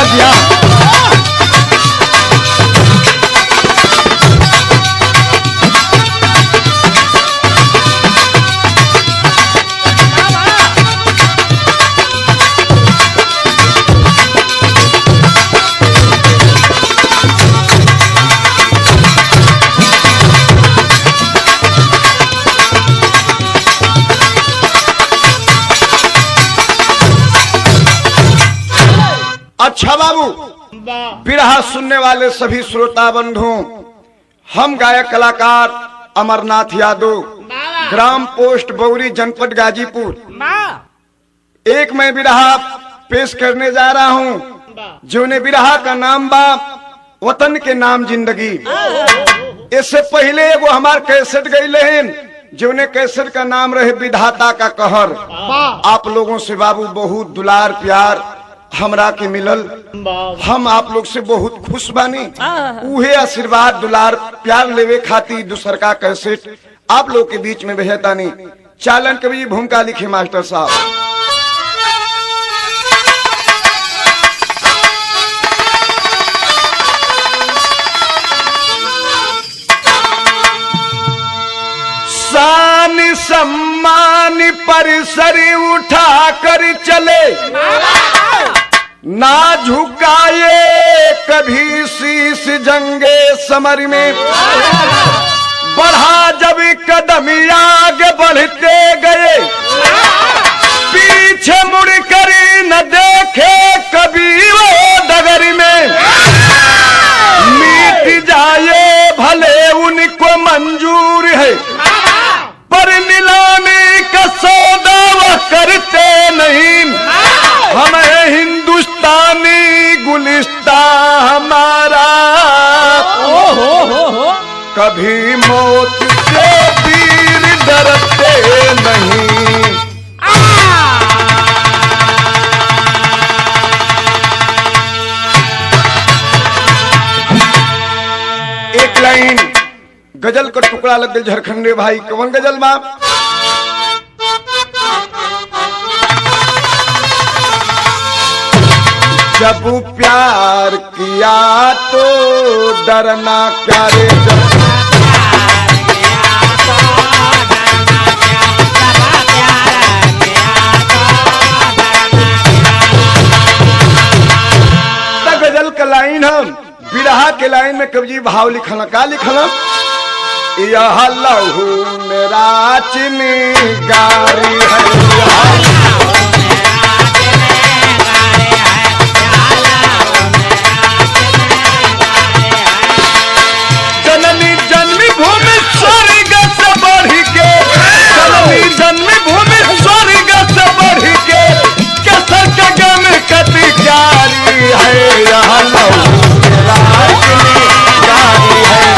जिया जिया। अच्छा बाबू, बिरहा सुनने वाले सभी श्रोता बंधु, हम गायक कलाकार अमरनाथ यादव, ग्राम पोस्ट बौरी, जनपद गाजीपुर, एक मैं बिरहा पेश करने जा रहा हूँ जो ने बिरहा का नाम बा वतन के नाम जिंदगी। इससे पहले वो हमार कैसेट गई हैं जो ने कैसेट का नाम रहे विधाता का कहर। आप लोगों से बाबू बहुत दुलार प्यार हमरा के मिलल, हम आप लोग से बहुत खुश बानी। उहे आशीर्वाद दुलार प्यार लेवे खातिर दूसर का कैसेट आप लोग के बीच में भेजतानी। चालन कवि भूमिका लिखे मास्टर साहब। शान सम्मान परिसर उठा कर चले, ना झुकाए कभी शीश जंगे समर में। बढ़ा जब कदम आगे बढ़ते गए, पीछे मुड़कर न देखे कभी वो डगर में। मिट जाए भले उनको मंजूर है, पर नीलामी का सौदा वह करते नहीं। हमें हिंदुस्तानी गुलिस्ता हमारा, कभी मौत से वीर डरते नहीं। एक लाइन गजल का टुकड़ा लग गया झारखंडे भाई। कौन गजल बाप? जब प्यार किया तो डरना क्या रे, गजल का लाइन हम बिरहा के लाइन में कवि भाव लिखना का लिखना। यह लहू मेरा चिंगारी है, जननी जन्मभूमि स्वर्ग से बढ़ के, जननी जन्मभूमि स्वर्ग से बढ़ के, कसर का गम कतिकारी है। यह लहू मेरा चिंगारी है।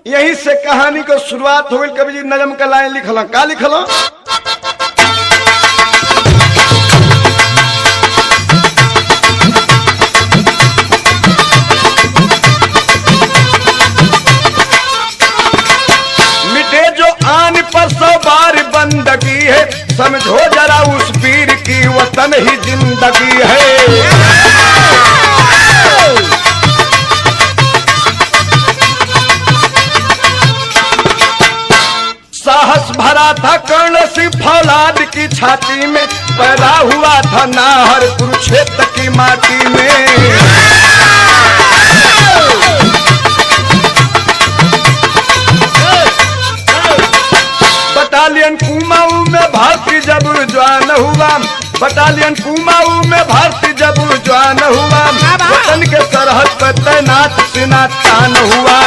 यही से कहानी को शुरुआत हो गई। कवि जी नजम का लाइन लिखला का लिखला। मिटे जो आन पर 100 बार बंदगी है, समझो जरा उस पीर की वतन ही जिंदगी है। साहस भरा था कर्ण सी फौलाद की छाती में, पैदा हुआ था नाहर कुरुक्षेत्र की माटी में। बटालियन कुमाऊं में भारती जब ज्वान हुआ, बटालियन कुमाऊं में भारती जब ज्वान हुआ, वतन के सरहद पर तैनात सेना तान हुआ।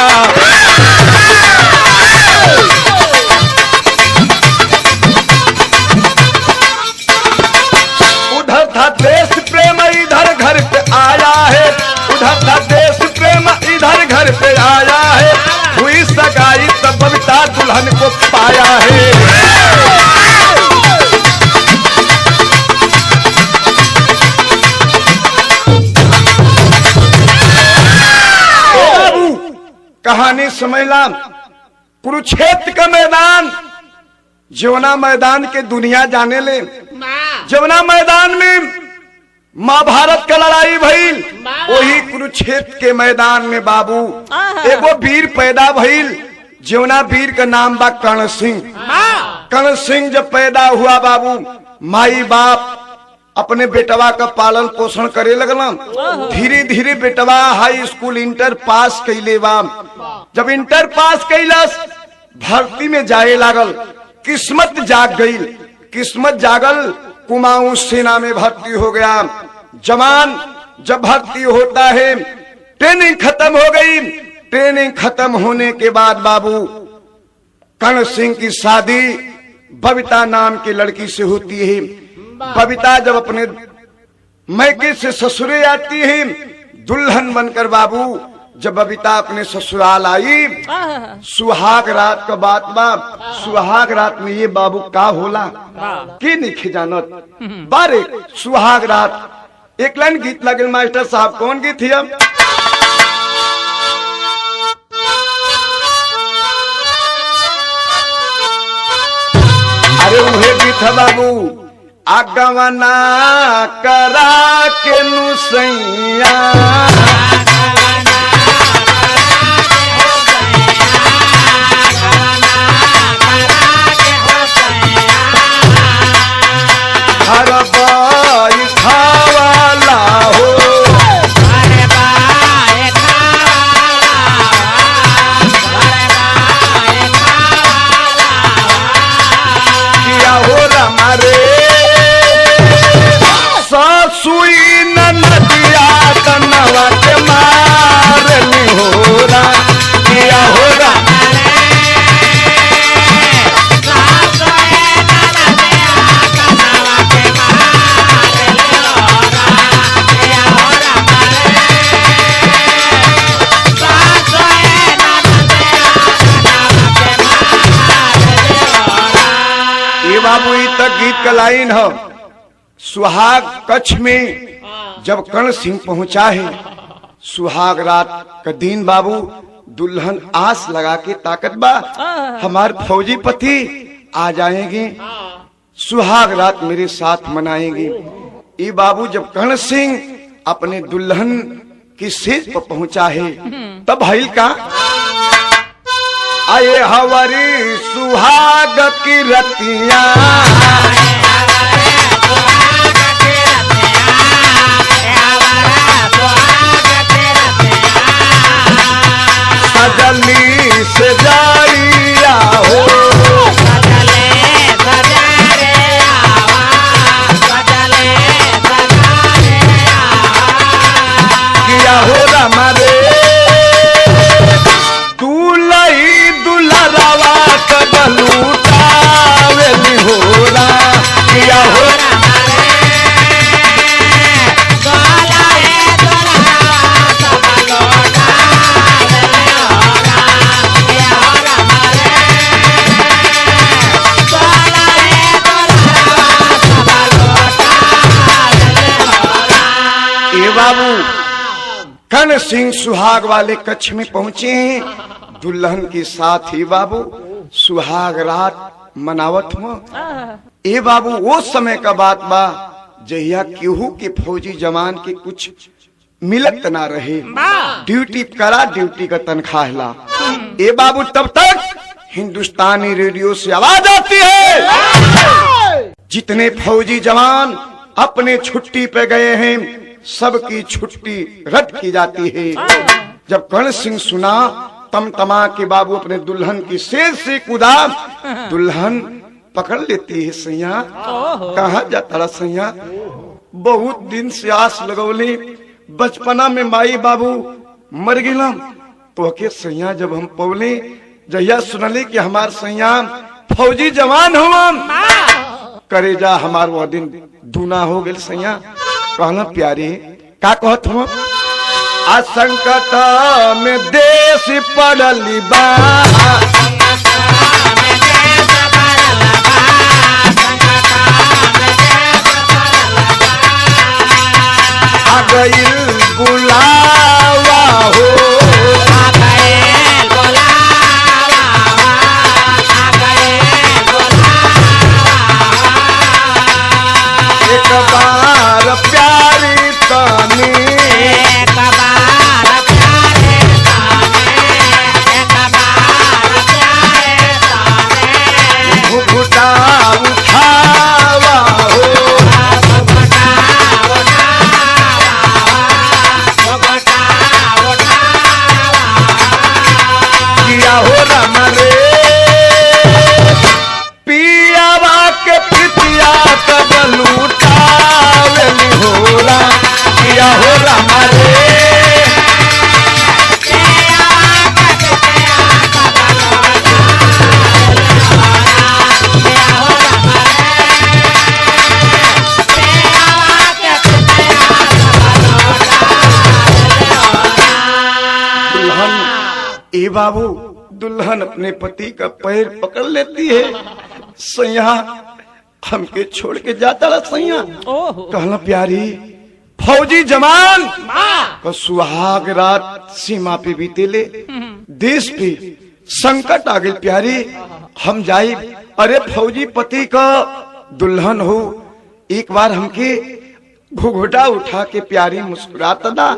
उधर था देश प्रेम इधर घर पे आया है, उधर था देश प्रेम इधर घर पे आया है। हुई सगाई तब बबीता दुल्हन को पाया है। कहानी समझला। कुरुक्षेत्र का मैदान, जवना मैदान के दुनिया जाने ले, जवना मैदान में महाभारत का लड़ाई भइल, वही कुरुक्षेत्र के मैदान में बाबू एगो वीर पैदा भइल, जवना वीर का नाम बा कर्ण सिंह। कर्ण सिंह जब पैदा हुआ बाबू, माई बाप अपने बेटवा का पालन पोषण करे लगल। धीरे धीरे बेटवा हाई स्कूल इंटर पास कैले बा। जब इंटर पास कैलस, भर्ती में जाए लागल। किस्मत जाग गई, किस्मत जागल, कुमाऊं सेना में भर्ती हो गया। जवान जब भर्ती होता है, ट्रेनिंग खत्म हो गई। ट्रेनिंग खत्म होने के बाद बाबू कर्ण सिंह की शादी बबीता नाम की लड़की से होती है। बबीता जब अपने मैके से ससुरे आती है दुल्हन बनकर बाबू, जब बबीता अपने ससुराल आई, सुहाग रात का बात बा। सुहाग रात में ये बाबू का होला की नहीं खिजानत बारे। सुहाग रात एक लाइन गीत लगे मास्टर साहब, कौन गीत थी? अब अरे वही गीत है बाबू, आगवना करा के नुसैया, हर बाई खावाला हो, किया हो हमारे सासुई नदिया तनवा के मारनी हो रहा, किया हो बाबू। तक गीत का लाइन हो, सुहाग कच्छ में जब कर्ण सिंह पहुंचा है, सुहाग रात का दिन बाबू, दुल्हन आस लगा के ताकत बा हमारे फौजी पति आ जाएंगे, सुहाग रात मेरे साथ मनाएंगे। ये बाबू जब कर्ण सिंह अपने दुल्हन की सेज पर पहुंचा है, तब हईल का आए हमारी सुहाग की रतिया, सजली से जाइया हो, किया हो हमारे दूल्ही दुल्हरावा कबलूटावेली हो रहा, किया हो बाबू। कर्ण सिंह सुहाग वाले कच्छ में पहुंचे हैं, दुल्हन के साथ ही बाबू सुहाग रात मनावत हुआ। ए बाबू वो समय का बात बा जहिया केहू के फौजी जवान के कुछ मिलत ना रहे, ड्यूटी करा ड्यूटी का तनख्वाह ला। ए बाबू तब तक हिंदुस्तानी रेडियो से आवाज आती है, जितने फौजी जवान अपने छुट्टी पे गए हैं सबकी छुट्टी रद्द की जाती है। जब कर्ण सिंह सुना तमा के बाबू अपने दुल्हन की सेज से कूदा, दुल्हन पकड़ लेती है। सैया कहाँ जाता रहा सैया, बहुत दिन से आस लगौली, बचपना में माई बाबू मर गिला तो के सैया जब हम पौले जहिया सुनली कि हमार सैया फौजी जवान हुआ, करेजा हमार वो दिन दूना हो गए। सैया कहना प्यारे का कहत हूँ, असंकट में देश पड़ली बा, आ गईल बुलावा हो, आ गईल ए बाबू दुल्हन अपने पति का पैर पकड़ लेती है। सैया हमके छोड़ के जाता रहा। सैया कहला प्यारी फौजी जवान का सुहाग रात सीमा पे बीतेले, देश पे संकट आ गई प्यारी, हम जाई। अरे फौजी पति का दुल्हन हो, एक बार हमके घुघुटा उठा के प्यारी मुस्कुराता दा।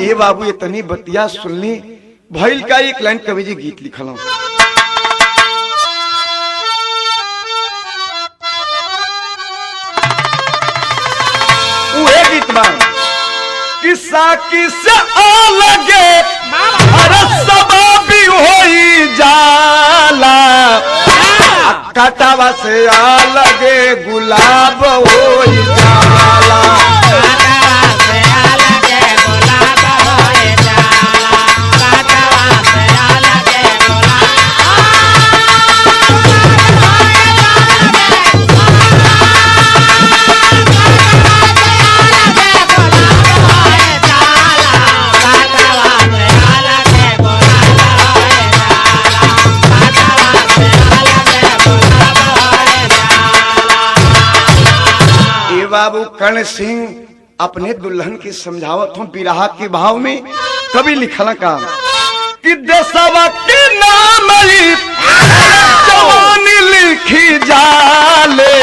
ए बाबू इतनी बतिया सुनली भइल का एक लाइन कवि जी गीत लिखल। उहे गीत बा किस्सा किस्सा अलगे अरे सब भी होई जाला, कटावा से अलगे गुलाब होई जाला। बाबू कर्ण सिंह अपने दुल्हन की समझावत हूँ बिरहा के भाव में कभी लिखला का कि देशवा के नाम जवानी लिखी जाले,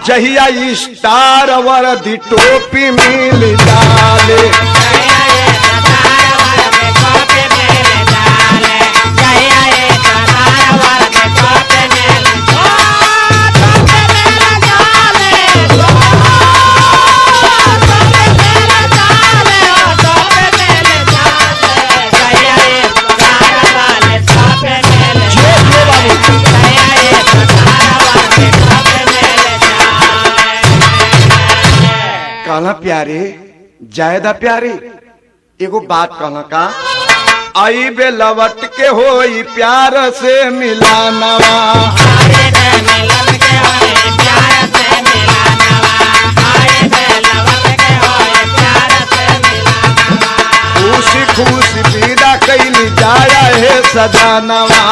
जहिया स्टार वर्दी टोपी मिल जाले। कहना प्यारे जायदा प्यारे एगो बात कहना का आई बे लवट के होई प्यार से मिलाना, खुशी खुशी विदा कैली जाया है सजानवा।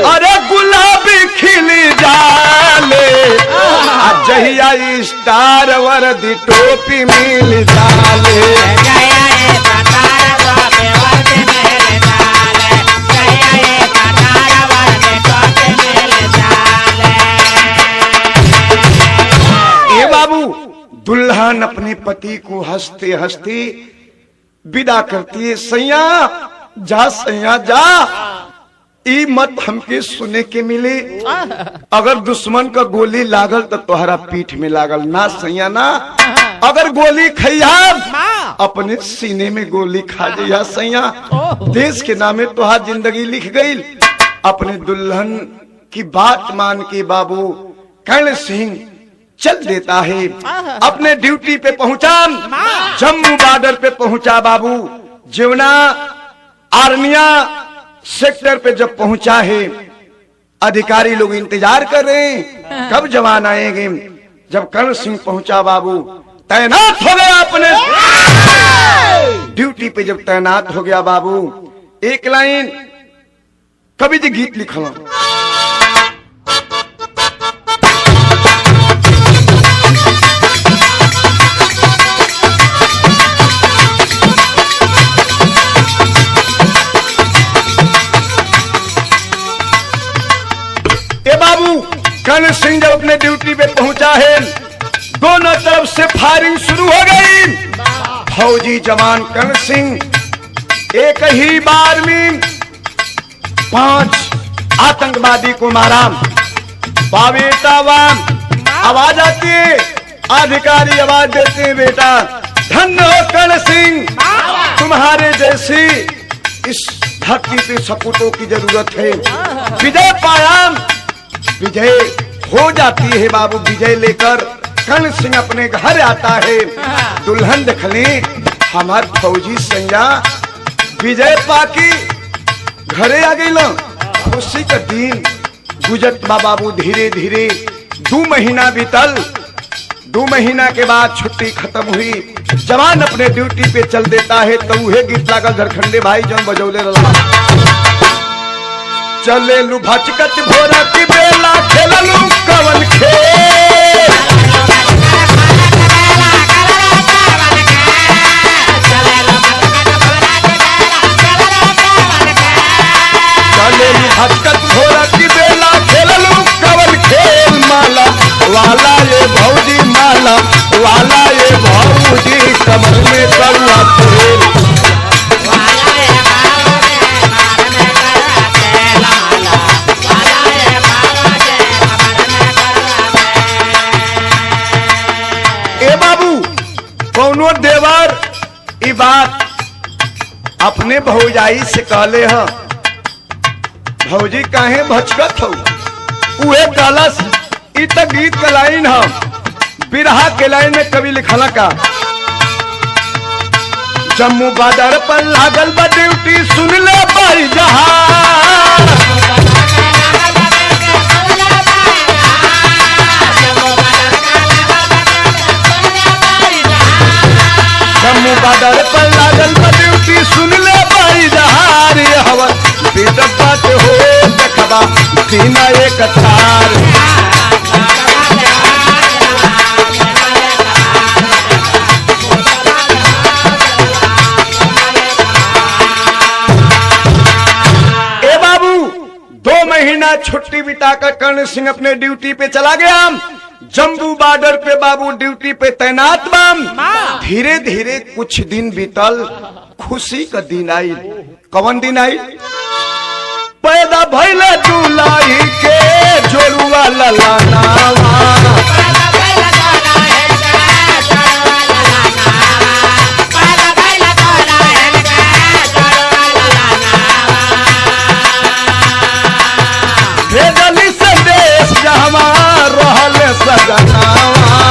अरे गुलाबी खिली जाले, जहिया स्टार वर्दी टोपी मिल जाले। ये बाबू दुल्हन अपने पति को हंसते हंसते विदा करती है। सैया जा, सैया जा, ई मत हमके सुने के मिले, अगर दुश्मन का गोली लागल तो तोहरा पीठ में लागल ना सैया ना, अगर गोली खैया अपने सीने में गोली खा जइया सैया। देश के नामे तोहार जिंदगी लिख गई। अपने दुल्हन की बात मान के बाबू कर्ण सिंह चल देता है, अपने ड्यूटी पे पहुंचा, जम्मू बॉर्डर पे पहुंचा बाबू। जीवना आर्मिया सेक्टर पे जब पहुंचा है, अधिकारी लोग इंतजार कर रहे हैं कब जवान आएंगे। जब कर्ण सिंह पहुंचा बाबू, तैनात हो गया अपने ड्यूटी पे। जब तैनात हो गया बाबू, एक लाइन कवि जी गीत लिखला। कर्ण सिंह जब अपने ड्यूटी पे पहुंचा है, दोनों तरफ से फायरिंग शुरू हो गई। फौजी जवान कर्ण सिंह एक ही बार में 5 आतंकवादी को मारा। बेटा आवाज आती है, अधिकारी आवाज देते हैं, बेटा धन्य हो कर्ण सिंह, तुम्हारे जैसी इस धरती पे सपूतों की जरूरत है। विजय पाया, विजय हो जाती है बाबू। विजय लेकर कर्ण सिंह अपने घर आता है। दुल्हन देखले हमार फौजी सैया विजय पाकी घरे आ गई। खुशी का दिन गुजरत बा बाबू। धीरे धीरे 2 महीना बीतल। 2 महीना के बाद छुट्टी खत्म हुई। जवान अपने ड्यूटी पे चल देता है तो वह गीत लागल झारखंडे भाई जौन बजौले रहा। चले लू भचकत भोरा की बेला खेललू कवन खेल। चले लू भचकत भोरा की बेला खेललू कवन खेल। माला वाला ये भौजी माला वाला ये भौजी कमर में करुआ तेल। ए बाबू कौनो देवर ई बात अपने भौजाई से कहले ह, भौजी काहे भचकत हो। उहे कहलस ई त गीत का लाइन ह, बिरहा के लाइन में कवि लिखला का। जम्मू बॉर्डर पर लागल बा ड्यूटी सुन ले भाई जहां। जम्मू बॉर्डर पर लागल बा ड्यूटी सुन ले भाई जहां। रे हवन बेदब बात हो देखबा सीना एक तार। महीना छुट्टी बिताकर कर्ण सिंह अपने ड्यूटी पे चला गया। जम्मू बॉर्डर पे बाबू ड्यूटी पे तैनात बम। धीरे धीरे कुछ दिन बीतल। खुशी का दिन आई। कौन दिन आई? पैदा भइले जुलाई के जोड़ुआ ललनावा। भेजली संदेश जहवा रहल सजनावा।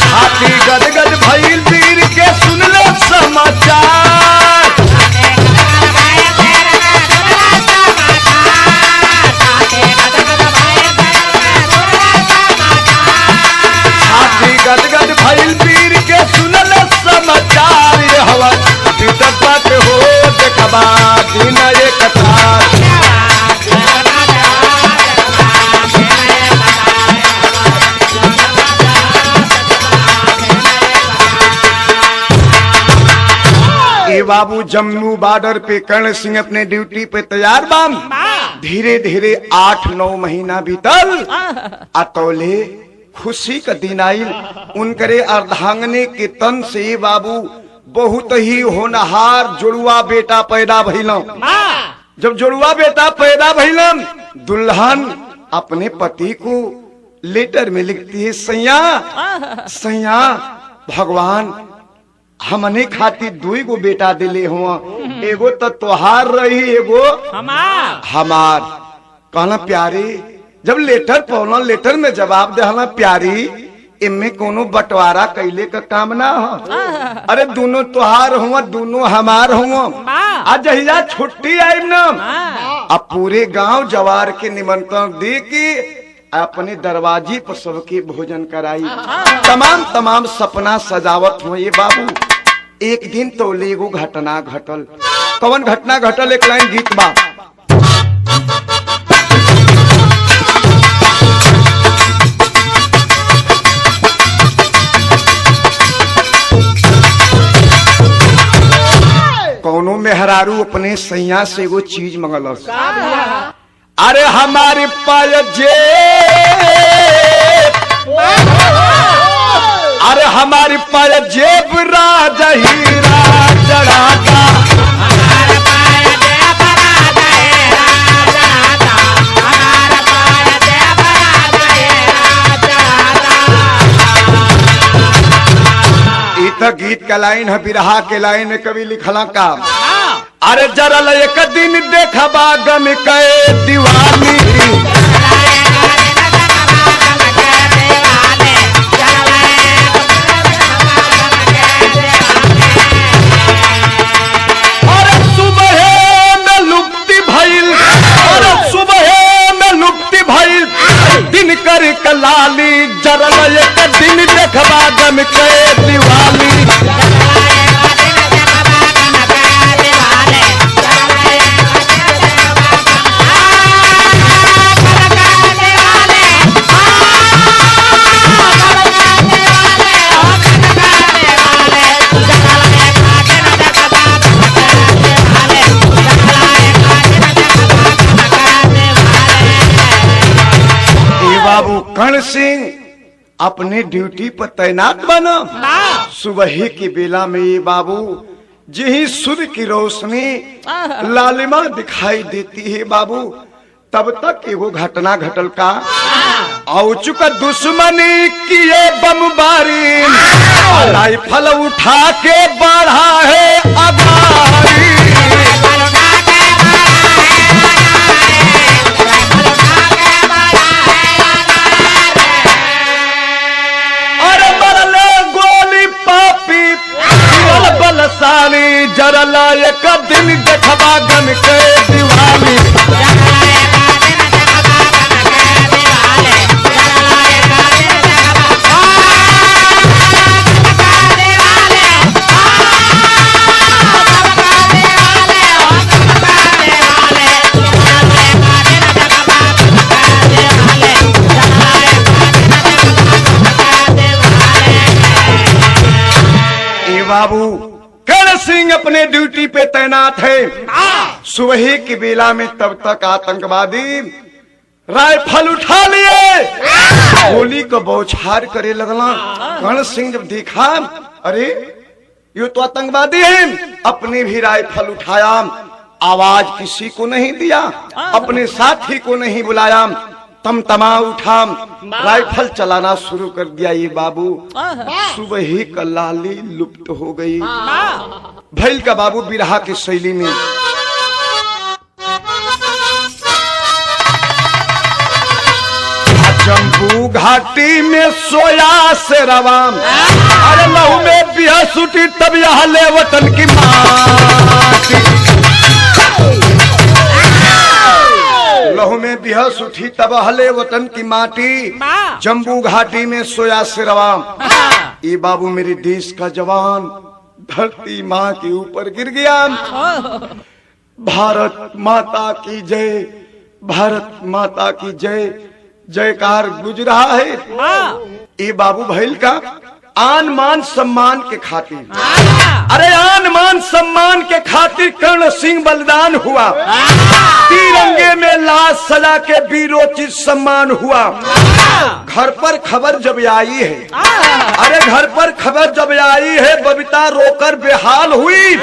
छाती गदगद भइल वीर के सुनले समाचार। छाती गदगद भइल वीर के सुनल समाचार। ये हवा बात हो देखबा दिन एक तार। ए बाबू जम्मू बॉर्डर पे कर्ण सिंह अपने ड्यूटी पे तैयार बाम। धीरे धीरे 8-9 महीना बीतल। अतौले खुशी का दिन आयल। उनकरे अर्धांगने के तन से बाबू बहुत ही होनहार जुड़वा बेटा पैदा भइलम। जब जुड़वा बेटा पैदा भइलम, दुल्हन अपने पति को लेटर में लिखती है, सैया सैया भगवान हमने खातिर 2 गो बेटा दिले हुआ। एगो तो तोहार रही एगो हमार। कहना प्यारी जब लेटर पौना लेटर में जवाब देना प्यारी इनमें कोनो बंटवारा कैले का काम ना हो। अरे दोनों तोहार हुआ दोनों हमार हुआ। आज जहिया छुट्टी आई ना अब पूरे गांव जवार के निमंत्रण दे के अपने दरवाजे पर सबके भोजन कराई। तमाम सपना सजावट हुई। ये बाबू एक दिन तो एगो घटना घटल। कौन घटना घटल? एक लाइन गीत बा। कौनो मेहरारू अपने सैया से एगो चीज मंगल। अरे हमारे पाय जे अरे हमारी पाय जेब राजा हीरा जड़ाता। गीत का लाइन है, बिरहा के लाइन में कवि लिखला का। अरे जरा एक दिन देखबा गम के दीवानी। के दिवाली। बाबू कर्ण सिंह अपने ड्यूटी पर तैनात बना। सुबह ही की बेला में ये बाबू यही सूर्य की रोशनी लालिमा दिखाई देती है बाबू, तब तक एगो घटना घटल का औ चुका दुश्मनी किए बमबारी, राइफल उठा के बढ़ा है अगारी। जरला एक दिन देखबा गन के दिवाली। ए बाबू कर्ण सिंह अपने ड्यूटी पे तैनात है। सुबह की बेला में तब तक आतंकवादी राइफल उठा लिए, गोली को बौछार करे लगला। कर्ण सिंह जब देखा अरे ये तो आतंकवादी है, अपने भी राइफल उठाया, आवाज किसी को नहीं दिया, अपने साथी को नहीं बुलाया, तमतमा उठा, राइफल चलाना शुरू कर दिया। ये बाबू सुबह ही कलाली लुप्त हो गई। भैल का बाबू बिरहा की शैली में जम्बू घाटी में सोया से रवाम, अरे लहू में बिहा सुटी तब यहाँ ले वतन की माटी। लहू में बिहस उठी तब हले वतन की माटी, जम्बू घाटी में सोया सिरवा। ये बाबू मेरे देश का जवान धरती माँ के ऊपर गिर गया। भारत माता की जय, भारत माता की जय जयकार गुज रहा है। ये बाबू भैल का आन मान सम्मान के खातिर, अरे आन मान सम्मान के खातिर कर्ण सिंह बलिदान हुआ। तिरंगे में लाश सजा के वीरोचित सम्मान हुआ। घर पर खबर जब आई है, अरे घर पर खबर जब आई है, बबीता रोकर बेहाल हुई।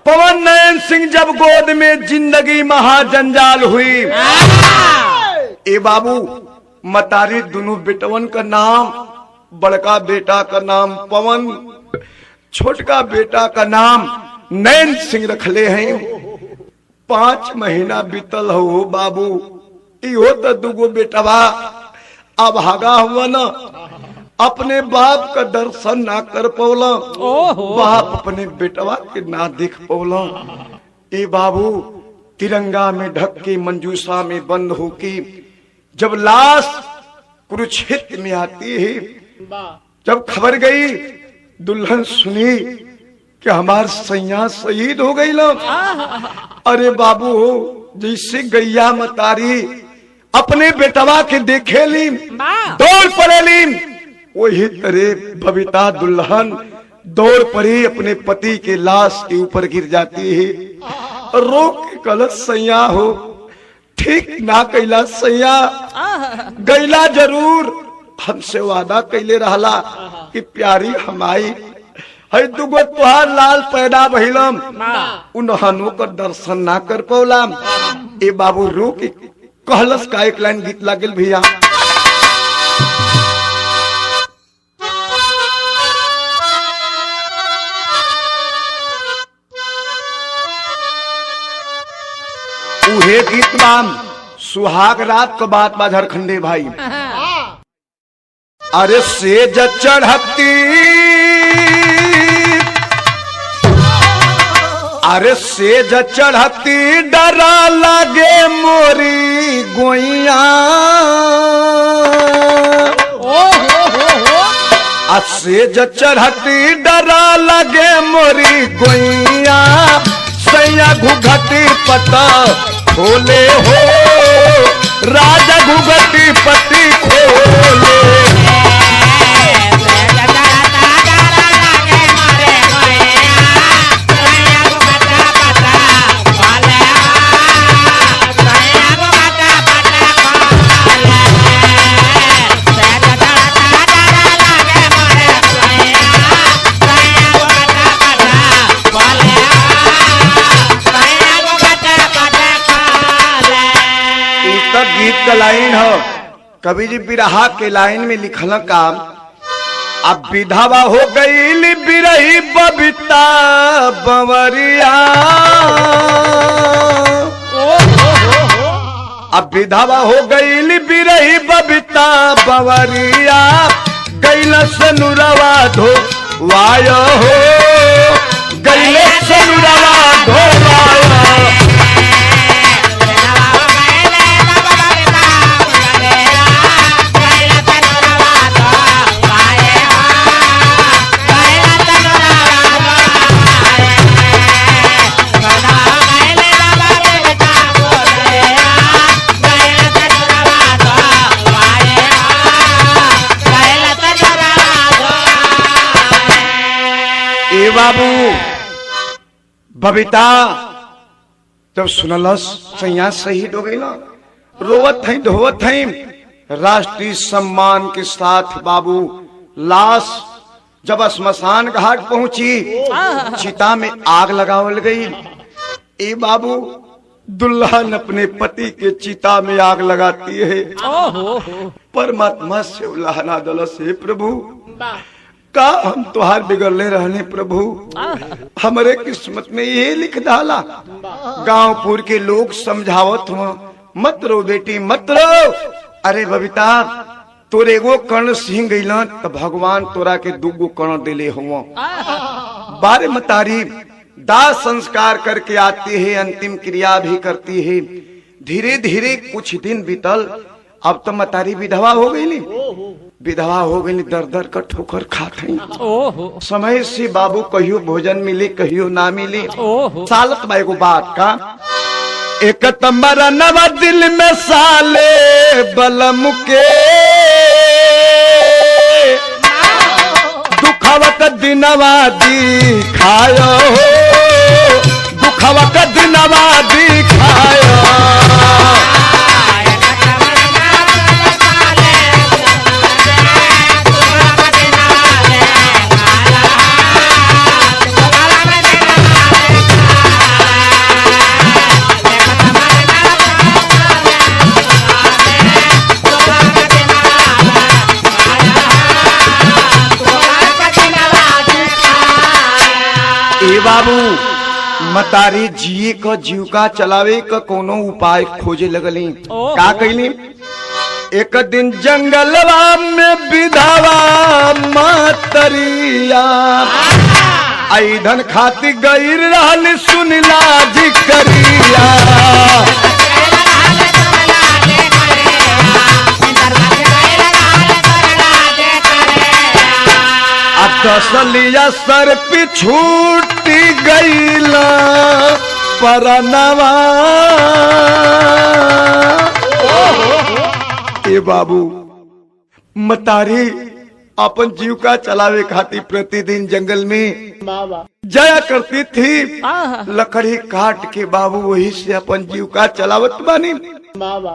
पवन नयन सिंह जब गोद में जिंदगी महाजंजाल हुई। ए बाबू मतारी दोनों बेटवन का नाम, बड़का बेटा का नाम पवन, छोटका बेटा का नाम नयन सिंह रखले हैं। 5 महीना बीतल हो बाबू, इहो तो दुगो बेटवा अब भागा हुआ ना, अपने बाप का दर्शन ना कर पौला, बाप अपने बेटवा के ना देख पौला। ए बाबू तिरंगा में ढक के मंजूसा में बंद होके जब लाश कुरुक्षेत्र में आती है, जब खबर गई दुल्हन सुनी कि हमार सैया शहीद हो गई ना, अरे बाबू जैसे गैया मतारी अपने बेटवा के देखे ली, दौड़ पड़ेली, वही तरह बबीता दुल्हन दौड़ पड़ी, अपने पति के लाश के ऊपर गिर जाती है। रो के कलश सैया हो, ठीक ना कैला सैया, गैला जरूर, हमसे वादा कैले रहला कि प्यारी हमारी है दुगो तुहार लाल पैदा भइलम, उन्हनो का दर्शन ना कर पौला। ए बाबू रो के कहलस का एक लाइन गीत लागल भैया। उहे गीत बाम सुहाग रात का बात बा झारखंडे भाई। अरे सेज चढ़ती, अरे सेज चढ़ती डरा लागे मोरी गोइया, असेज चढ़ती डरा लगे मोरी गोइया सैया घुघटी पता खोले हो राजा घुघटी पति खोले। गीत का लाइन हो कवि जी बिरहा के लाइन में लिखल काम। अब विधवा हो गई बिरही बबीता बंवरिया, अब विधवा हो गई बिरही बबीता बंवरिया गैल सनुरवा धो वायो हो गैल सनुरवा धो वायो। बाबू बबीता जब सुनलस सैया शहीद हो गई ना, रोवत थी धोवत थी। राष्ट्रीय सम्मान के साथ बाबू लाश जब श्मशान घाट पहुंची चिता में आग लगावल गई। ए बाबू दुल्हन अपने पति के चिता में आग लगाती है। परमात्मा से उल्लाहना दल से प्रभु का हम तुहार बिगड़ले रहने प्रभु, हमारे किस्मत में ये लिख डाला। गांवपुर के लोग समझावत हुआ मत रो बेटी मत रो। अरे बबीता तोरे एगो कर्ण सिंह गईला तो भगवान तोरा के दूगो कर्ण दिले हुआ। बारे मतारी दाह संस्कार करके आती है, अंतिम क्रिया भी करती है। धीरे धीरे कुछ दिन बीतल, अब तो मतारी विधवा हो गई। विधवा हो गई दर दर का ठोकर खाते। समय से बाबू कहियो भोजन मिले कहियो ना मिले। सालत बा एगो बात का एक तमरा नवा दिल में साले बलम के दुखवत दिनवा दिखायो हो दुखवत दिनवा दिखायो। बाबू मतारी जिए का जीविका चलावे का कोनो उपाय खोजे लगली। का कहली एक दिन जंगलवा में विधवा मतरिया ऐधन खाती गई रहल सुनला जिकरिया। दसलिया सर पे छूटी गईला परनवा। ए बाबू मतारी अपन जीविका चलावे खातिर प्रतिदिन जंगल में जाया करती थी। लकड़ी काट के बाबू वही से अपन जीविका चलावत बानी।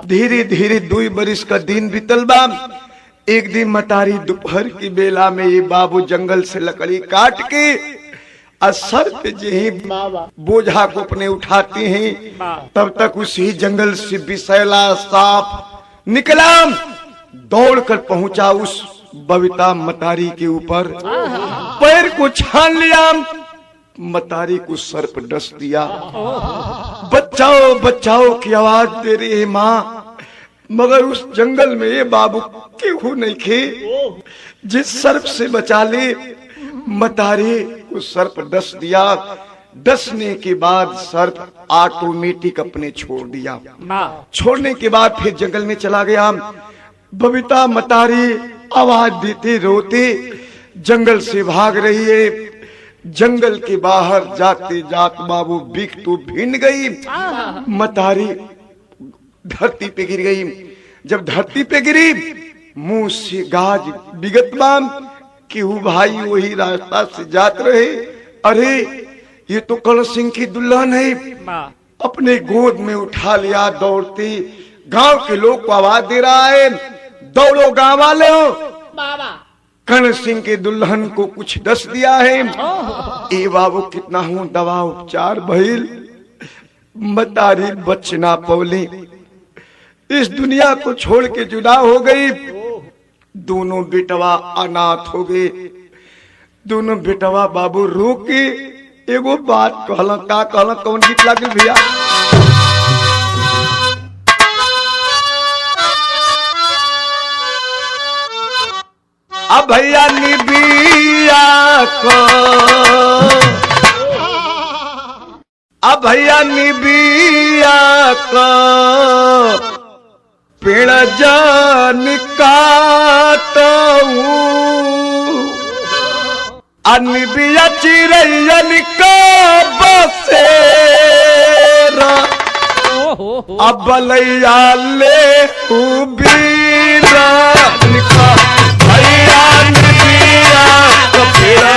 धीरे धीरे 2 बरिस का दिन बीतल बा। एक दिन मतारी दोपहर की बेला में ये बाबू जंगल से लकड़ी काट के असर पे यही बोझा को अपने उठाते हैं। तब तक उसी जंगल से विषैला सांप निकला, दौड़कर पहुंचा उस बबीता मतारी के ऊपर, पैर को छान लिया, मतारी को सर पर डस दिया। बचाओ बचाओ की आवाज दे रही है माँ, मगर उस जंगल में ये बाबू केहू नहीं खे जिस सर्प से बचा ले। मतारी उस सर्प डस दिया। डसने के बाद सर्प ऑटोमेटिक अपने छोड़ दिया। छोड़ने के बाद फिर जंगल में चला गया। बबीता मतारी आवाज देते रोते जंगल से भाग रही है। जंगल के बाहर जाते जात बाबू बिक तो भिन गई, मतारी धरती पे गिर गई। जब धरती पे गिरी मुंह से गाज बिगत बाम कि वो भाई वही रास्ता से जात रहे। अरे ये तो कर्ण सिंह की दुल्हन है। अपने गोद में उठा लिया, दौड़ते गांव के लोग को आवाज दे रहा है, दौड़ो गांव वाले हो, कर्ण सिंह के दुल्हन को कुछ दस दिया है। ए बाबू कितना हूं दवा उपचार भइल, मतारी बचना पौली, इस दुनिया को छोड़ के जुदा हो गई। दोनों बेटवा अनाथ हो गए। दोनों बेटवा बाबू रो के एगो बात कहला, का कहला, कौन गीत लागल भैया? अब भैया निबिया को, अब भैया निबिया को पेड़ जान काटूं, अनिबिया चिरैयन का बसेरा, अब बलैया ले उबीरा का भैया निबिया को पेड़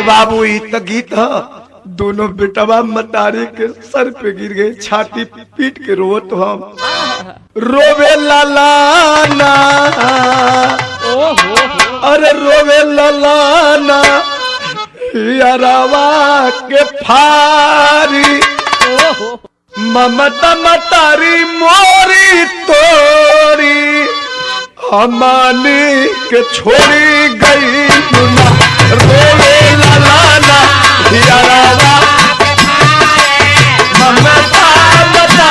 बाबू इत गीत है। दोनों बेटवा मतारी के सर पे गिर गए, छाती पीट के रोत हम रोवे ललाना, अरे रोवे ललाना यारावा के फारी, ममता मतारी मोरी तोरी हमानी के छोड़ी गई ना, रोवे ललाना यारावा ममता मता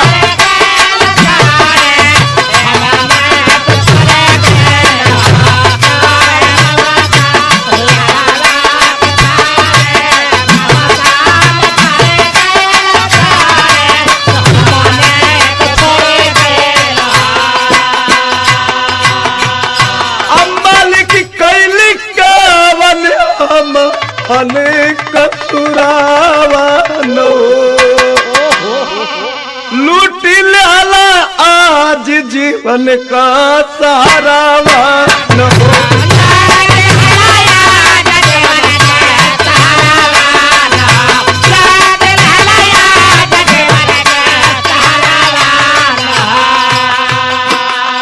अनेक सुरावानो लूट लाला आज जीवन का सहारावानो,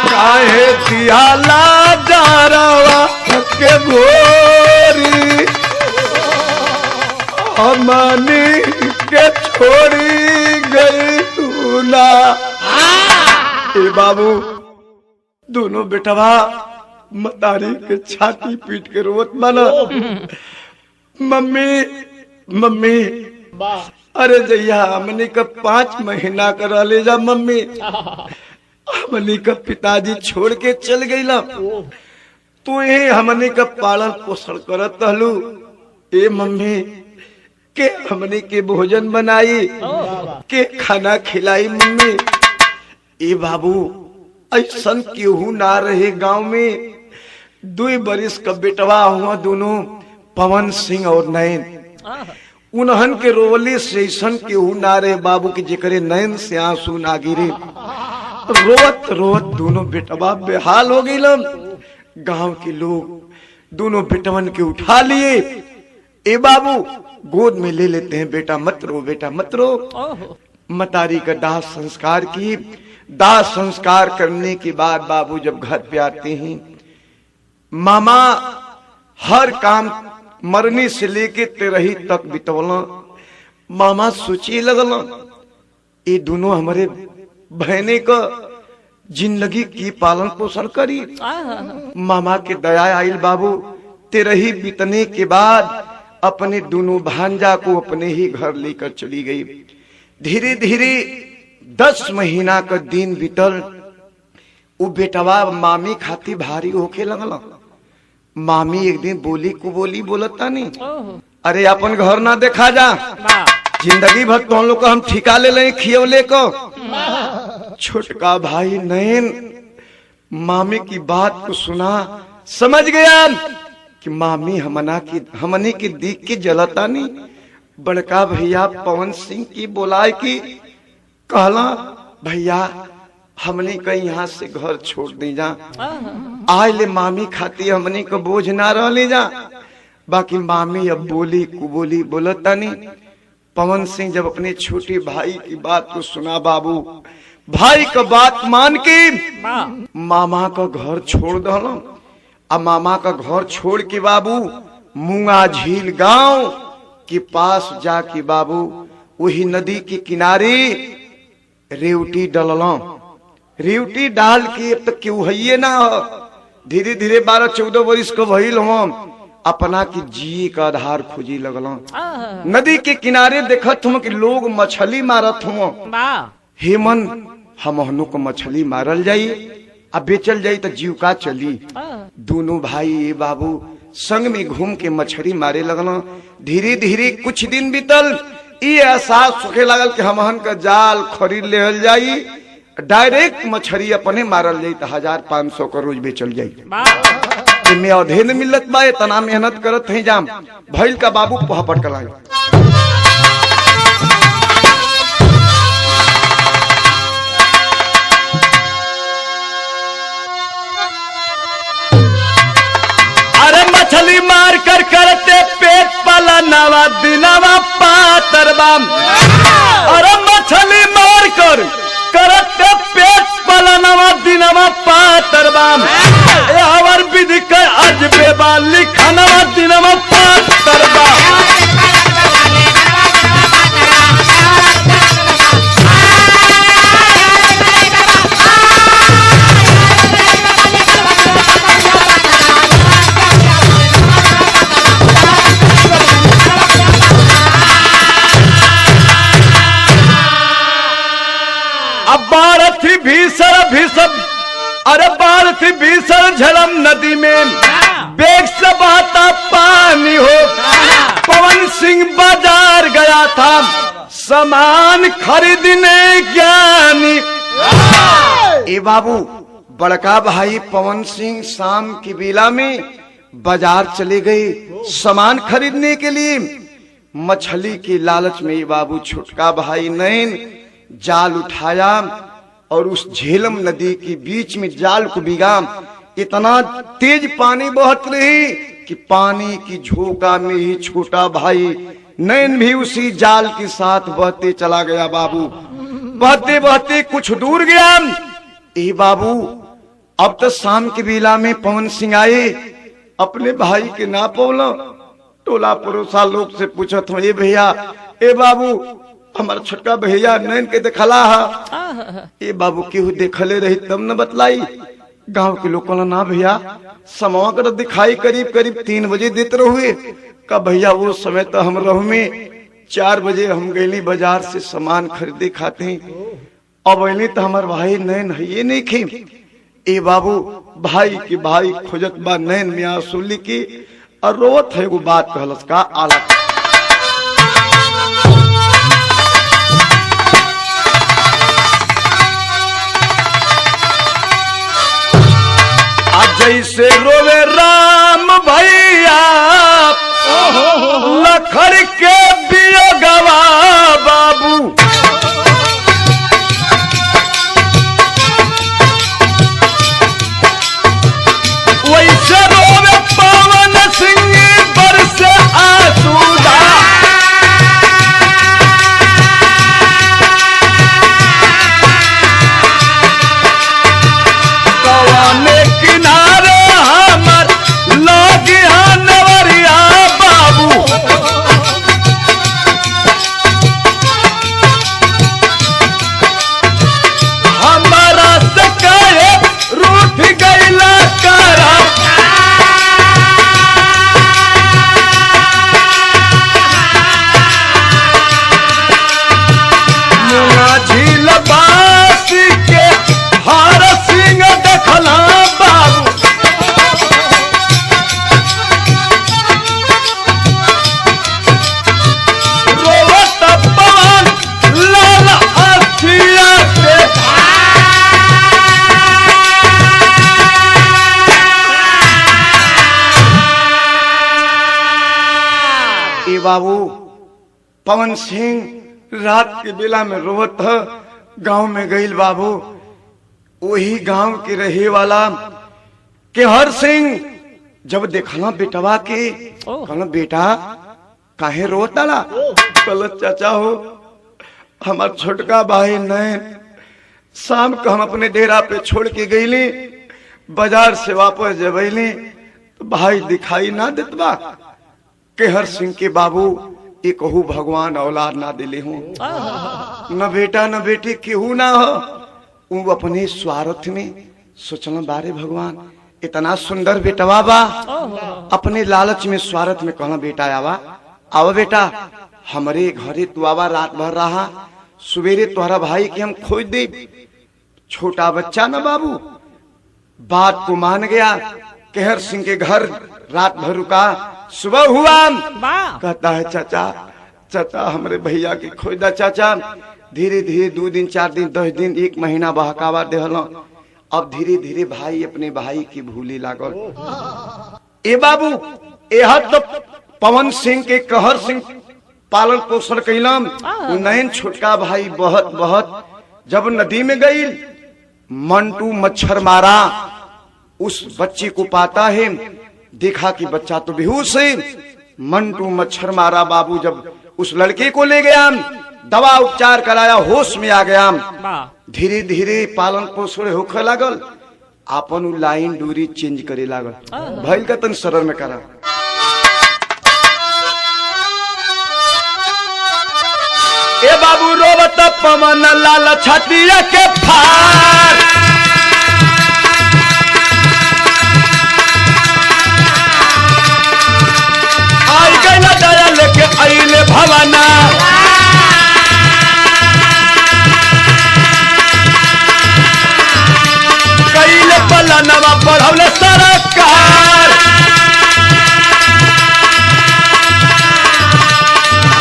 काहे दियाला जारावा के गोरी हमनी के छोड़ी गई ना। ए बाबू दोनों बेटवा मतारी के छाती पीट के रोत माना, मम्मी मम्मी अरे जैया हमनी का 5 महीना कर ले जा मम्मी, हमनी का पिताजी छोड़ के चल गई ना, तू ही हमनी का पालन पोषण करत रहलू। ए मम्मी के हमने के भोजन बनाई के खाना खिलाई मम्मी। ए बाबू ऐसा केहू ना रहे गांव में, 2 बरिस का बेटवा हुआ दोनों पवन सिंह और नयन, उन्हन के रोवले से ऐसा केहू ना रहे बाबू के जेकरे नयन से आंसू ना गिरे। रोत रोत दोनों बेटवा बेहाल हो गई। गांव के लोग दोनों बेटवन के उठा लिए। ए बाबू गोद में ले लेते हैं, बेटा मत रो, बेटा मत रो। मतारी का दाह संस्कार की, दाह संस्कार करने के बाद बाबू जब घर पे आते हैं, मामा हर काम मरने से लेके 13 तक बितवला। मामा सोचे लगल ये दोनों हमारे बहने का जिंदगी की पालन पोषण करी। मामा के दया आइल बाबू। 13 बीतने के बाद अपने दोनों भांजा को अपने ही घर लेकर चली गई। धीरे धीरे 10 महीना का दिन बीतल। वो बेटवा मामी खाती भारी होके लगल। मामी एक दिन बोली को बोली बोलता नहीं, अरे अपन घर ना देखा जा, जिंदगी भर तो हम लोग को हम ठिका ले लें खियवले को। छोटका भाई नयन मामी की बात को सुना, समझ गया कि मामी हमने की दीख के जलता नहीं। बड़का भैया पवन सिंह की बोलाए की कहला, भैया हमने कहीं यहाँ से घर छोड़ दी जा, आए ले मामी खाती हमने को बोझ ना रह ले जा। बाकी मामी अब बोली कुबोली बोलता नहीं। पवन सिंह जब अपने छोटे भाई की बात को सुना, बाबू भाई का बात मान के मामा का घर छोड़ दो। अब मामा का घर छोड़ के बाबू मूंगा झील गांव के पास जाके बाबू वही नदी के किनारे रेवटी डललो। रेवटी डाल के अब तक क्यों है ना, धीरे धीरे 12-14 वर्ष को भइल हम अपना की जी का आधार खोजी लगलो। नदी के किनारे देखत हम कि लोग मछली मारत हम। हेमन हमहनु को मछली मारल जाई अब बेचल जाई तो जीविका चली। दोनों भाई ये बाबू संग में घूम के मछली मारे लगलो। धीरे धीरे कुछ दिन बीतल, ये एहसास होखे लगल कि हमहन का जाल खरीद लेहल जाई, डायरेक्ट मछली अपने मारल जाई तो 1500 का रोज बेचल जाई। में अधे न मिलत बा, इतना मेहनत करत है जाम भइल का बाबू पहपट कलाई। अरे मछली मार कर करते पेट पाला नवा दिनवा पातरबाम। अरे मछली मार कर करते पेट पाला नवा दिनवा पातरबाम। हवर विधि कर आज बेबाली खानवा दिनवा पातरबाम। अब बारथी भीषण अरे बारथी भीषण झलम नदी में बेग से बहता पानी हो। पवन सिंह बाजार गया था सामान खरीदने ज्ञानी। ए बाबू बड़का भाई पवन सिंह शाम की बेला में बाजार चले गए सामान खरीदने के लिए। मछली के लालच में ये बाबू छोटका भाई नयन जाल उठाया और उस झेलम नदी के बीच में जाल को बिगा। इतना तेज पानी बहत रही कि पानी की झोंका में ही छोटा भाई नयन भी उसी जाल के साथ बहते चला गया। बाबू बहते बहते कुछ दूर गया। ए बाबू अब तो शाम की बेला में पवन सिंह आए, अपने भाई के ना पौला। टोला पड़ोसा लोग से पूछत हो, ए भैया ए बाबू हमारा छोटका भैया नैन के देखला हा। ए बाबू केहू देखले रही तब न बतलाई। गांव के लोगों ने ना भैया समवा कर दिखाई करीब 3 बजे देते रहुए का भैया। वो समय तो हम रहू में 4 बजे हम गईली बाजार से सामान खरीदे खाते। अब अली तो हमार भाई नैन है ये नहीं खे। ए बाबू भाई की भाई खोजत बा नैन में आंसू लिखी और रोवत है। वो बात कहलस का आला जैसे रोवे राम भैया लखड़ के बियोगवा बाबू। वैसे रोवे पवन सिंह बरसे आसूदा। बाबू पवन सिंह रात के बेला में रोवत गांव में गईल बाबू। वही गांव के रहे वाला केहर सिंह जब देखला बेटवा के कहला बेटा काहे रोताला? कहला चाचा हो हमार छोटका भाई नैन शाम को हम अपने डेरा पे छोड़ के गईली, बाजार से वापस जब अली तो भाई दिखाई ना देतबा। केहर सिंह के बाबू एक कहू भगवान औलाद ना दिले हूँ, न बेटा न बेटी केहू ना हो। वो अपने स्वार्थ में सोचना बारे भगवान इतना सुंदर बेटवा बा, अपने लालच में स्वार्थ में कहना बेटा आवा आवा बेटा हमारे घरे तू आवा, रात भर रहा, सवेरे तुम्हारा भाई के हम खोज दे। छोटा बच्चा ना बाबू बात को मान गया। केहर सिंह के घर रात भर रुका, सुबह हुआ कहता है चाचा चाचा हमारे भैया की खोज दा चाचा। धीरे धीरे 2 दिन 4 दिन 10 दिन 1 महीना बहकावा देहल। अब धीरे धीरे भाई अपने भाई की भूली लागल। ए बाबू यह तो पवन सिंह के कहर सिंह पालन पोषण कैलम। नैन छोटका भाई बहुत बहुत जब नदी में गई मंटू मच्छर मारा, उस बच्चे को पाता है, देखा कि बच्चा तो बेहोश है। मंटू मच्छर मारा बाबू जब उस लड़के को ले गया, दवा उपचार कराया, होश में आ गया। धीरे धीरे पालन पोषण होखे लागल, आपन लाइन दूरी चेंज करे लागल। भइल का तन सरल में करा ए बाबू रोवत पवन लाल छातिया के फार। आई गया दया लेके आइले भवाना, कैले पलनवा पढ़ौले सरकार।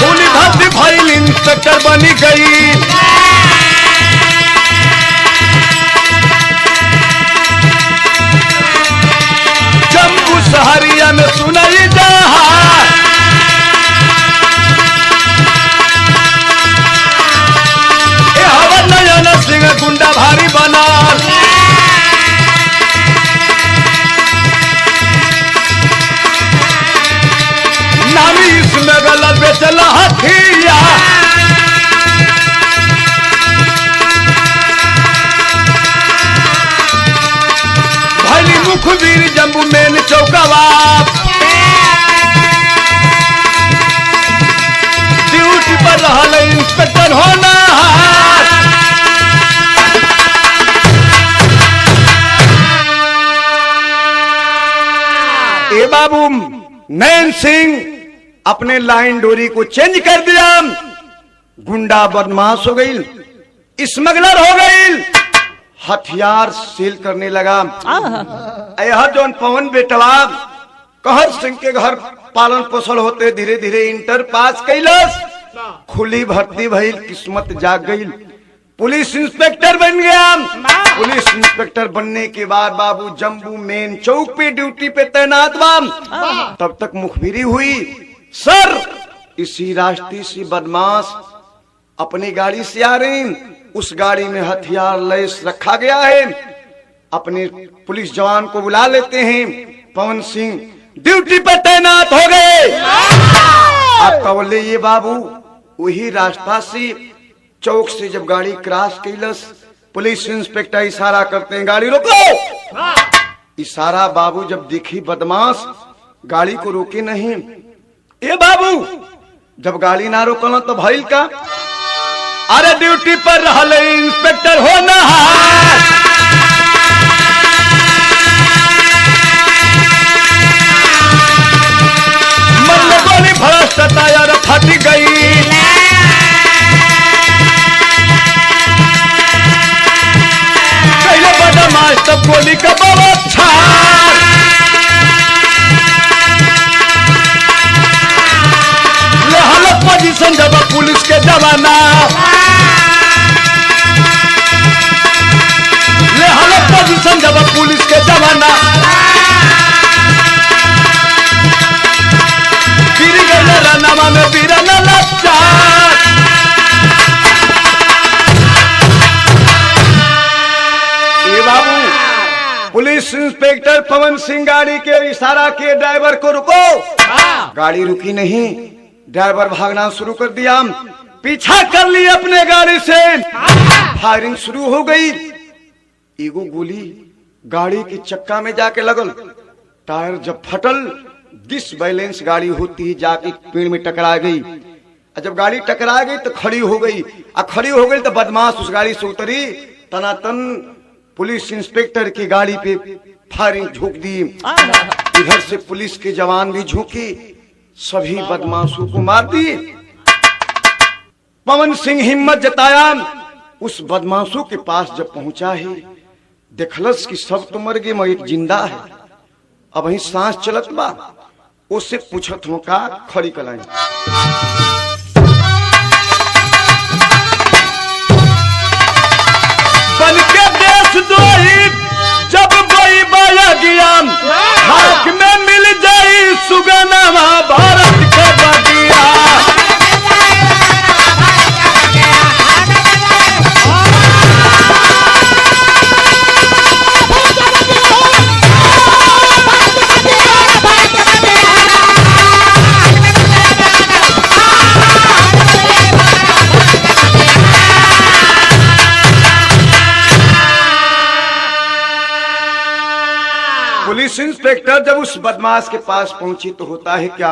भूली भाती भइल इंस्पेक्टर बनी गई। जम्मू शहरिया में सुनाई जहा, हवा नयन सिंह गुंडा भारी बना। नामी इसमें गलत बेचला हथिया, भली मुखबीर जम्बू मेन चौकवा। ड्यूटी पर रहल इंस्पेक्टर होना। ए बाबू नैन सिंह अपने लाइन डोरी को चेंज कर दिया, गुंडा बदमाश हो गई, स्मगलर हो गई, हथियार सेल करने लगा। यह जौन पवन बेटवा कहर सिंह के घर पालन पोषण होते धीरे धीरे इंटर पास कैलस, खुली भर्ती भइल, किस्मत जाग गई, पुलिस इंस्पेक्टर बन गया। पुलिस इंस्पेक्टर बनने के बाद बाबू जम्बू मेन चौक पे ड्यूटी पे तैनात बा। तब तक मुखबिरी हुई, सर इसी राष्ट्रीय सी बदमाश अपनी गाड़ी से आ रहे हैं, उस गाड़ी में हथियार लैस रखा गया है, अपने पुलिस जवान को बुला लेते हैं। पवन सिंह ड्यूटी पर तैनात हो गए। अब कवले ये बाबू वही रास्ता से चौक से जब गाड़ी क्रॉस कैलस, पुलिस इंस्पेक्टर इशारा करते हैं गाड़ी रोको। इशारा बाबू जब देखी बदमाश गाड़ी को रोके नहीं। ए बाबू जब गाड़ी ना रोकल तो भइल का, अरे ड्यूटी पर रहल इंस्पेक्टर होना मन में गोली भड़क टायर फट गई। कैले बदमाश तब गोली का बौछार, पोजीशन जब पुलिस के जवाना, ले हालत पोजीशन जब पुलिस के जवाना, गिरी गए रानामा में पुलिस इंस्पेक्टर पवन सिंह गाड़ी के इशारा किए ड्राइवर को, रुको। गाड़ी रुकी नहीं, ड्राइवर भागना शुरू कर दिया, पीछा कर ली अपने गाड़ी से, फायरिंग शुरू हो गई। एगो गोली गाड़ी के चक्का में जाके लगल, टायर जब फटल, डिसबैलेंस गाड़ी होती ही जाके पेड़ में टकरा गई। जब गाड़ी टकरा गई तो खड़ी हो गई, खड़ी हो गई तो बदमाश उस गाड़ी से उतरी, तनातन पुलिस इंस्पेक्टर की गाड़ी पे फायरिंग झोंक दी। इधर से पुलिस के जवान भी झोंके, सभी बदमाशों को मार दिए। पवन सिंह हिम्मत जताया, उस बदमाशों के पास जब पहुंचा है, देखलस कि सब तो मर गए, मैं एक जिंदा है, अब वही सांस चलत बा। उससे पूछत हो का खड़ी कलाई, बन के देश द्रोही जब कोई बाया गया, हाथ में मिल जाई सुगनमा भारत के बगिया। पुलिस इंस्पेक्टर जब उस बदमाश के पास पहुंची तो होता है क्या,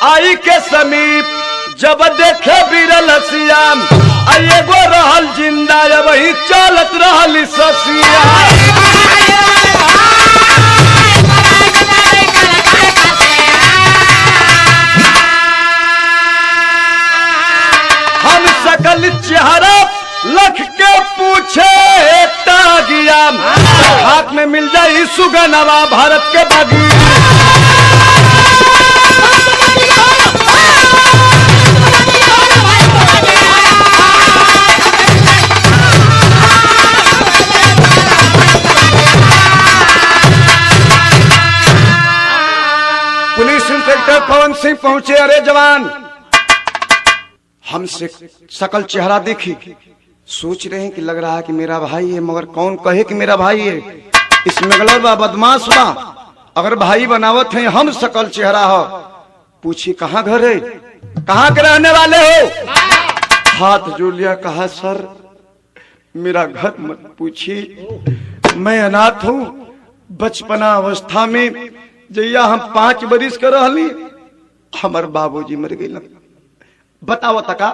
आई के समीप जब देखे बिरल सियाम, एगो रहल जिंदा, वही चलत रहल ससिया। हम सकल चेहरा लख के पूछे तागिया, हाथ में मिल जाए सुगनवा भारत के बगिया। पुलिस इंस्पेक्टर पवन सिंह पहुंचे, अरे जवान, हमसे सकल चेहरा देखी, सोच रहे हैं कि लग रहा है कि मेरा भाई है, मगर कौन कहे कि मेरा भाई है, इसमें गलत बा, बदमाश बा। अगर भाई बनावत है, हम सकल चेहरा हो, पूछी कहाँ घर है, कहाँ के रहने वाले हो। हाथ जोड़ लिया, कहा सर मेरा घर मत पूछी, मैं अनाथ हूँ। बचपना अवस्था में जैया हम 5 बरिस कर रहली, हमार बाबूजी मर गए। बताओ तका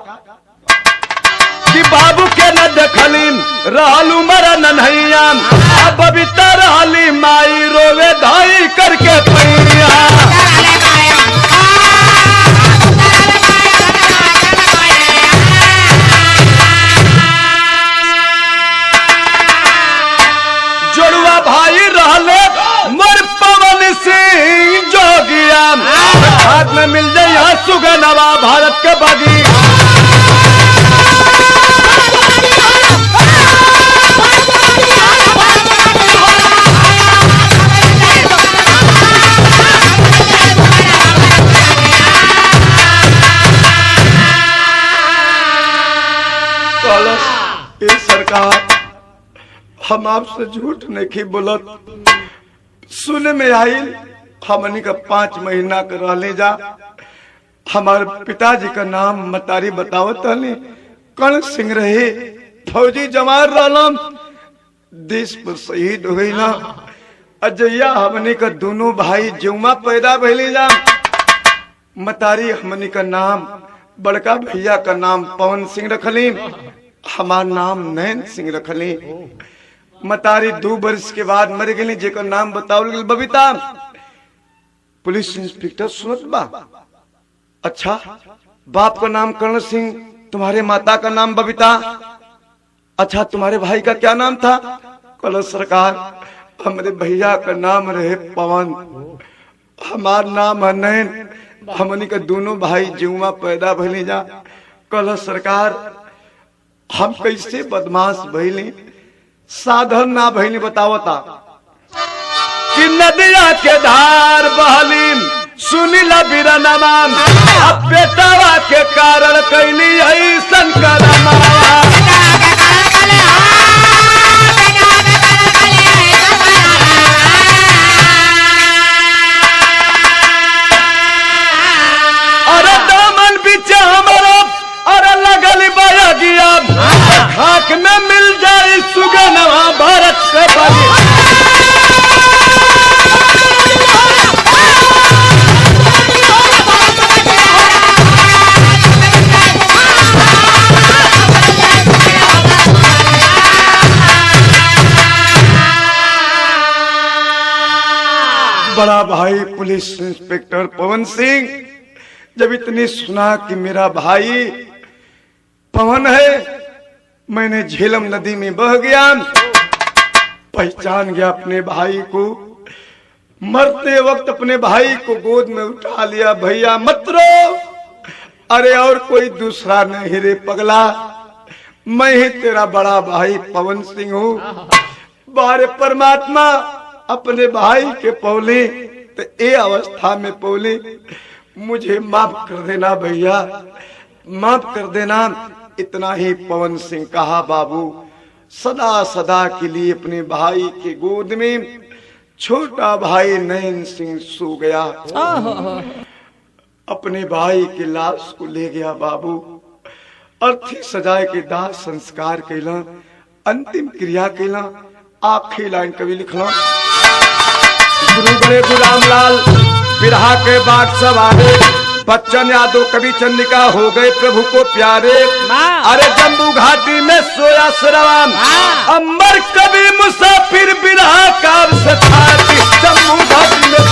कि बाबू के न देखली रहलू मरा नन्हैया, अब बबीता रहली माई रोवे धाई करके पैया। जोड़ुआ भाई रहले मोर पवन सिंह जोगिया, हाथ में मिल जाए सुगनवा भारत के बगी। सरकार हम आपसे झूठ नहीं बोलत, सुने में आई हमनी का 5 महीना कर रहले जा। हमारे पिताजी का नाम मतारी बतावत रहली, कर्ण सिंह रहे, फौजी जवान रहलम, देश पर शहीद हो गई ना। अजैया हमनी का दोनों भाई जौमा पैदा भइले जा। मतारी हमनी का नाम, बड़का भैया का नाम पवन सिंह रखली, हमार नाम नैन सिंह रखली। मतारी 2 वर्ष के बाद मर गई, जेकर नाम बतावल गई बबीता। पुलिस इंस्पेक्टर सुनत बा, अच्छा बाप का नाम कर्ण सिंह, तुम्हारे माता का नाम बबीता, अच्छा तुम्हारे भाई का क्या नाम था? कल सरकार हमारे भैया का नाम रहे पवन, हमार नाम है नैन, हमनी का दोनों भाई जुआ पैदा भइले जा। कल सरकार हम कैसे बदमाश भइले, साधन ना भइले बतावता कि नदिया के धार बहलीन सुनीला बिरनमा, अब बेटावा के कारण कैली ऐसन करमा। बड़ा भाई पुलिस इंस्पेक्टर पवन सिंह जब इतनी सुना कि मेरा भाई पवन है, मैंने झेलम नदी में बह गया, पहचान गया अपने भाई को। मरते वक्त अपने भाई को गोद में उठा लिया। भैया मत रो, अरे और कोई दूसरा नहीं रे पगला, मैं ही तेरा बड़ा भाई पवन सिंह हूँ। बारे परमात्मा अपने भाई के पौले तो ये अवस्था में पौले, मुझे माफ कर देना भैया, माफ कर देना। इतना ही पवन सिंह कहा। बाबू सदा सदा के लिए अपने भाई के गोद में छोटा भाई नयन सिंह सो गया। अपने भाई की लाश को ले गया बाबू, अर्थी सजाए के दाह संस्कार कैला, अंतिम क्रिया कैला। आखिरी लाइन कवि लिखला। गुरु बड़े गुलाम लाल बिरहा के बाग सवारे, बच्चन यादव कवि चंद्रिका हो गए प्रभु को प्यारे। अरे जम्बू घाटी में सोया श्रवण, अमर कवि मुसाफिर बिरहा काव्य से जम्बू घाटी में